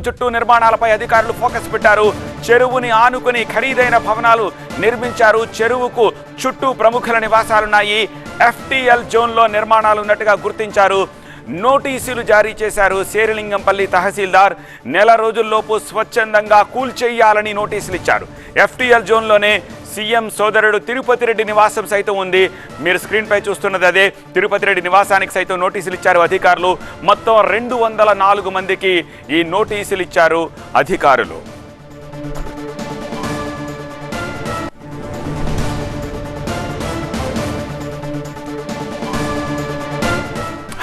చుట్టూ నిర్మాణాలపై అధికారులు ఫోకస్ పెట్టారు. చెరువుని ఆనుకుని ఖరీదైన భవనాలు నిర్మించారు. చెరువుకు చుట్టూ ప్రముఖుల నివాసాలున్నాయి. ఎఫ్టీఎల్ జోన్లో నిర్మాణాలు ఉన్నట్టుగా గుర్తించారు. నోటీసులు జారీ చేశారు. శేరిలింగంపల్లి తహసీల్దార్ నెల రోజుల్లోపు స్వచ్ఛందంగా కూల్చేయాలని నోటీసులు ఇచ్చారు. ఎఫ్టీఎల్ జోన్లోనే సీఎం సోదరుడు తిరుపతి రెడ్డి నివాసం సైతం ఉంది. మీరు స్క్రీన్పై చూస్తున్నది అదే. తిరుపతి రెడ్డి నివాసానికి సైతం నోటీసులు ఇచ్చారు అధికారులు. మొత్తం 204 మందికి ఈ నోటీసులు ఇచ్చారు అధికారులు.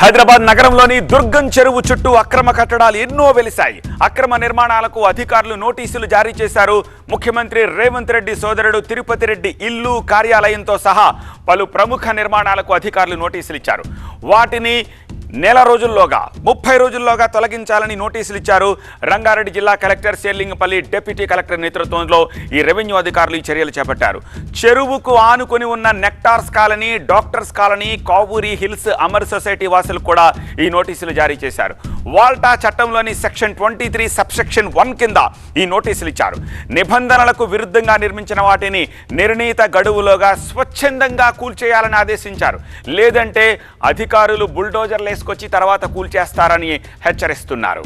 హైదరాబాద్ నగరంలోని దుర్గం చెరువు చుట్టూ అక్రమ కట్టడాలు ఎన్నో వెలిశాయి. అక్రమ నిర్మాణాలకు అధికారులు నోటీసులు జారీ చేశారు. ముఖ్యమంత్రి రేవంత్ రెడ్డి సోదరుడు తిరుపతి రెడ్డి ఇల్లు, కార్యాలయంతో సహా పలు ప్రముఖ నిర్మాణాలకు అధికారులు నోటీసులు ఇచ్చారు. వాటిని నెల రోజుల్లోగా 30 రోజుల్లోగా తొలగించాలని నోటీసులు ఇచ్చారు. రంగారెడ్డి జిల్లా కలెక్టర్ శేర్లింగంపల్లి డిప్యూటీ కలెక్టర్ నేతృత్వంలో ఈ రెవెన్యూ అధికారులు ఈ చర్యలు చేపట్టారు. చెరువుకు ఆనుకుని ఉన్న Nectars colony, doctors colony, Kavuri hills Amar society వాసులు కూడా ఈ నోటీసులు జారీ చేశారు. వాల్టా చట్టంలోని సెక్షన్ 23 సబ్సెక్షన్ 1 కింద ఈ నోటీసులు ఇచ్చారు. నిబంధనలకు విరుద్ధంగా నిర్మించిన వాటిని నిర్ణీత గడువులోగా స్వచ్ఛందంగా కూల్చేయాలని ఆదేశించారు. లేదంటే అధికారులు బుల్డోజర్లు వేసుకొచ్చి తర్వాత కూల్చేస్తారని హెచ్చరిస్తున్నారు.